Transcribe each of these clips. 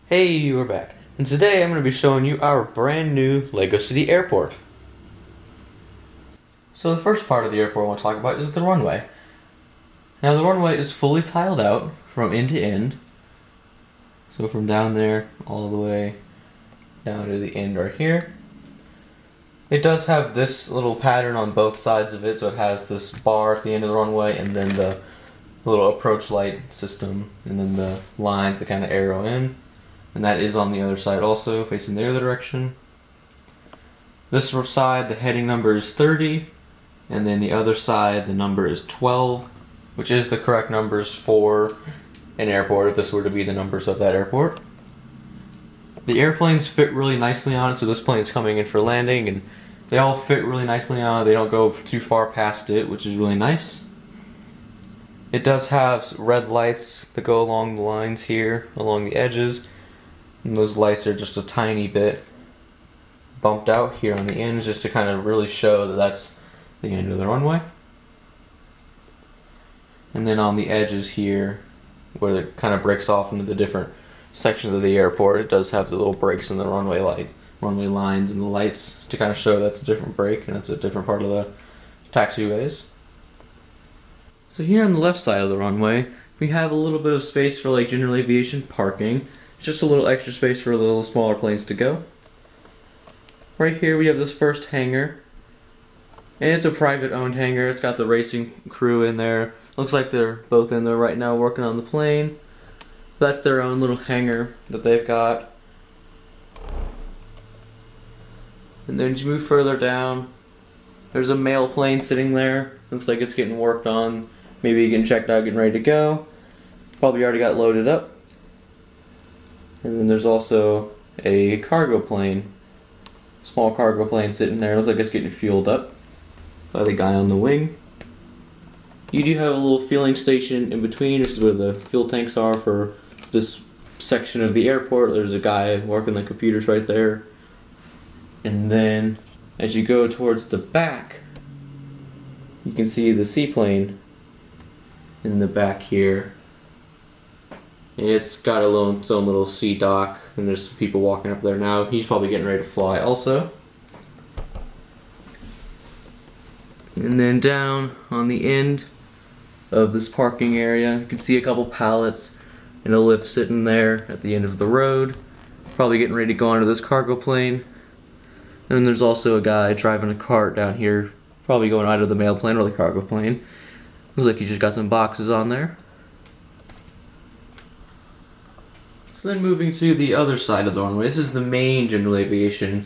Hey, we're back. And today I'm going to be showing you our brand new Lego City Airport. So the first part of the airport I want to talk about is the runway. Now the runway is fully tiled out from end to end. So from down there all the way down to the end right here. It does have this little pattern on both sides of it, so it has this bar at the end of the runway and then the little approach light system and then the lines that kind of arrow in. And that is on the other side also, facing the other direction. This side, the heading number is 30, and then the other side, the number is 12, which is the correct numbers for an airport if this were to be the numbers of that airport. The airplanes fit really nicely on it, so this plane is coming in for landing, and they all fit really nicely on it. They don't go too far past it, which is really nice. It does have red lights that go along the lines here, along the edges. And those lights are just a tiny bit bumped out here on the ends just to kind of really show that that's the end of the runway. And then on the edges here, where it kind of breaks off into the different sections of the airport, it does have the little breaks in the runway lines and the lights to kind of show that's a different break and it's a different part of the taxiways. So here on the left side of the runway, we have a little bit of space for like general aviation parking. Just a little extra space for little smaller planes to go. Right here we have this first hangar. And it's a private owned hangar. It's got the racing crew in there. Looks like they're both in there right now working on the plane. That's their own little hangar that they've got. And then as you move further down, there's a mail plane sitting there. Looks like it's getting worked on. Maybe getting checked out, getting ready to go. Probably already got loaded up. And then there's also a cargo plane, small cargo plane sitting there. Looks like it's getting fueled up by the guy on the wing. You do have a little fueling station in between. This is where the fuel tanks are for this section of the airport. There's a guy working the computers right there. And then as you go towards the back, you can see the seaplane in the back here. And it's got its own little sea dock, and there's some people walking up there now. He's probably getting ready to fly also. And then down on the end of this parking area, you can see a couple pallets and a lift sitting there at the end of the road. Probably getting ready to go onto this cargo plane. And then there's also a guy driving a cart down here, probably going either the mail plane or the cargo plane. Looks like he just got some boxes on there. So then moving to the other side of the runway, this is the main general aviation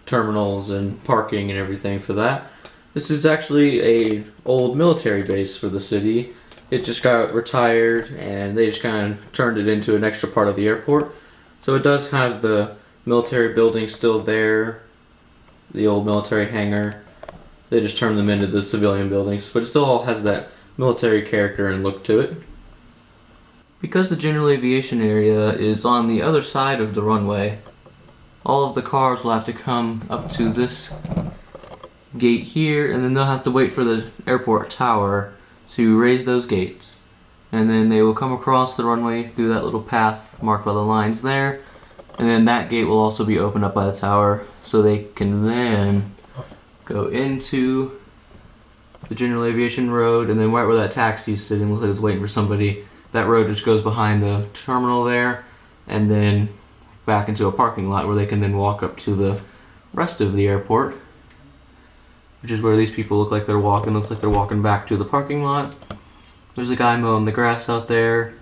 terminals and parking and everything for that. This is actually a old military base for the city. It just got retired and they just kind of turned it into an extra part of the airport. So it does have the military building still there, the old military hangar. They just turned them into the civilian buildings, but it still all has that military character and look to it. Because the general aviation area is on the other side of the runway, all of the cars will have to come up to this gate here, and then they'll have to wait for the airport tower to raise those gates. And then they will come across the runway through that little path marked by the lines there, and then that gate will also be opened up by the tower, so they can then go into the general aviation road, and then right where that taxi is sitting, looks like it's waiting for somebody. That road just goes behind the terminal there and then back into a parking lot where they can then walk up to the rest of the airport, which is where these people look like they're walking. Looks like they're walking back to the parking lot. There's a guy mowing the grass out there.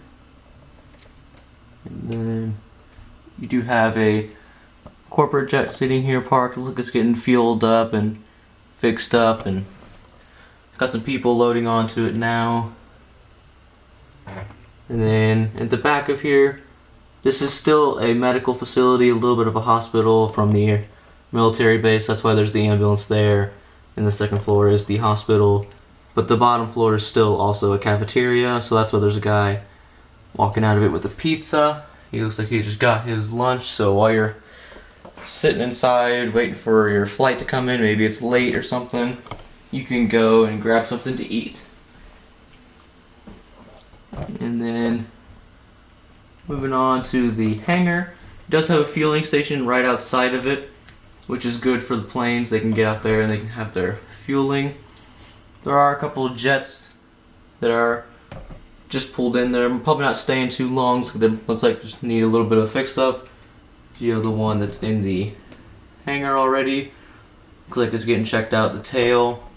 And then you do have a corporate jet sitting here parked. Looks like it's getting fueled up and fixed up, and got some people loading onto it now. And then at the back of here, this is still a medical facility, a little bit of a hospital from the military base. That's why there's the ambulance there. And the second floor is the hospital. But the bottom floor is still also a cafeteria, so that's why there's a guy walking out of it with a pizza. He looks like he just got his lunch, so while you're sitting inside waiting for your flight to come in, maybe it's late or something, you can go and grab something to eat. And then moving on to the hangar, It does have a fueling station right outside of it, which is good for the planes. They can get out there and they can have their fueling. There are a couple of jets that are just pulled in there. I'm probably not staying too long, so they looks like just need a little bit of fix up. You have the one that's in the hangar already. Looks like it's getting checked out, the tail.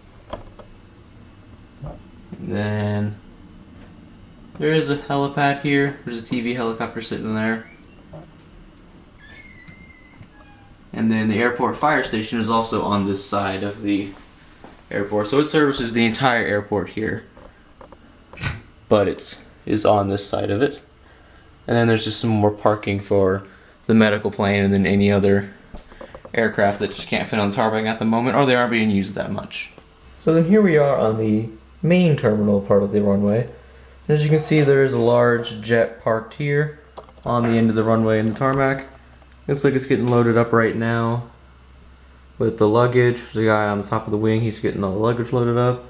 And then there is a helipad here. There's a TV helicopter sitting there. And then the airport fire station is also on this side of the airport. So it services the entire airport here. But it is on this side of it. And then there's just some more parking for the medical plane and then any other aircraft that just can't fit on the tarmac at the moment, or they aren't being used that much. So then here we are on the main terminal part of the runway. As you can see, there is a large jet parked here on the end of the runway and the tarmac. Looks like it's getting loaded up right now with the luggage. There's a guy on the top of the wing, he's getting all the luggage loaded up.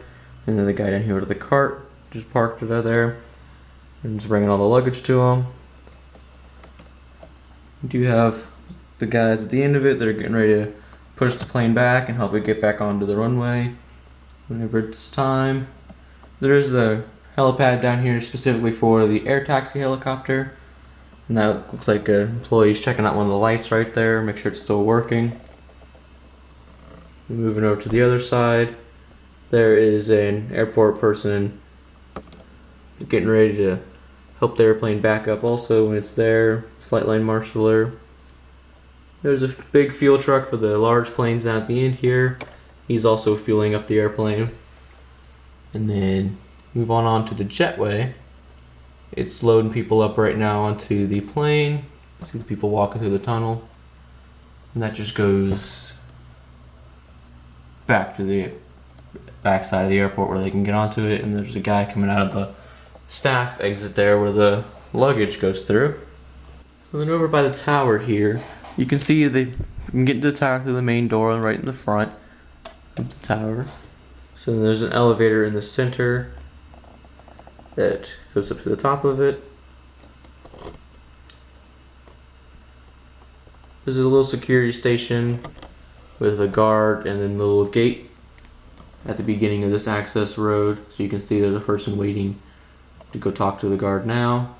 And then the guy down here with the cart just parked it out there and just bringing all the luggage to him. You do have the guys at the end of it that are getting ready to push the plane back and help it get back onto the runway whenever it's time. There is the helipad down here specifically for the air taxi helicopter. And that looks like an employee's checking out one of the lights right there, make sure it's still working. Moving over to the other side, there is an airport person getting ready to help the airplane back up also when it's there. Flight line marshaller. There's a big fuel truck for the large planes down at the end here. He's also fueling up the airplane. And then move on to the jetway. It's loading people up right now onto the plane. See the people walking through the tunnel. And that just goes back to the back side of the airport where they can get onto it. And there's a guy coming out of the staff exit there where the luggage goes through. So then over by the tower here, you can see you can get into the tower through the main door right in the front of the tower. So there's an elevator in the center that goes up to the top of it. There's a little security station with a guard and then the little gate at the beginning of this access road. So you can see there's a person waiting to go talk to the guard now.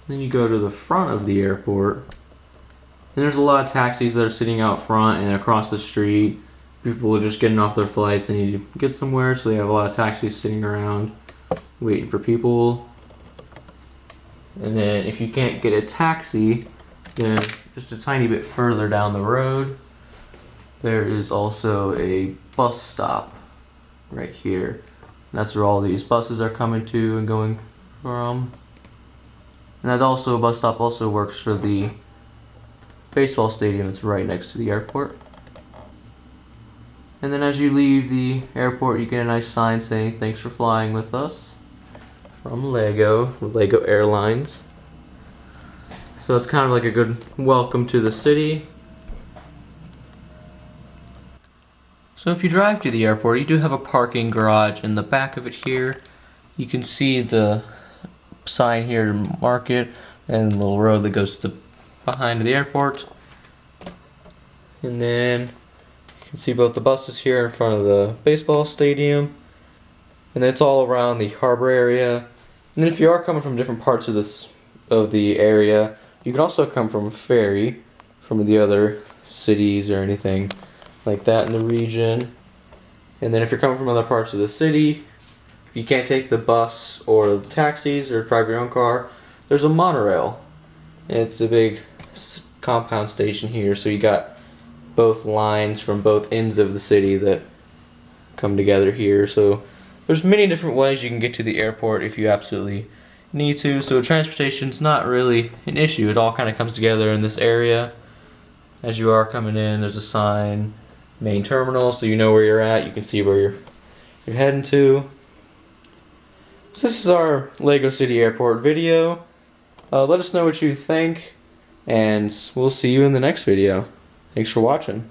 Then you go to the front of the airport. And there's a lot of taxis that are sitting out front and across the street. People are just getting off their flights. They need to get somewhere, so they have a lot of taxis sitting around waiting for people. And then if you can't get a taxi, then just a tiny bit further down the road, there is also a bus stop right here. That's where all these buses are coming to and going from. And that also, bus stop also works for the baseball stadium that's right next to the airport. And then as you leave the airport, you get a nice sign saying, "Thanks for flying with us," from Lego Airlines. So it's kind of like a good welcome to the city. So if you drive to the airport, you do have a parking garage in the back of it here. You can see the sign here to mark it, and the little road that goes to behind the airport. And then you can see both the buses here in front of the baseball stadium. And then it's all around the harbor area. And then if you are coming from different parts of the area, you can also come from a ferry from the other cities or anything like that in the region. And then if you're coming from other parts of the city, if you can't take the bus or the taxis or drive your own car, there's a monorail. And it's a big compound station here, so you got both lines from both ends of the city that come together here. So there's many different ways you can get to the airport if you absolutely need to. So transportation's not really an issue. It all kind of comes together in this area. As you are coming in, there's a sign, main terminal, so you know where you're at. You can see where you're heading to. So this is our Lego City Airport video. Let us know what you think, and we'll see you in the next video. Thanks for watching.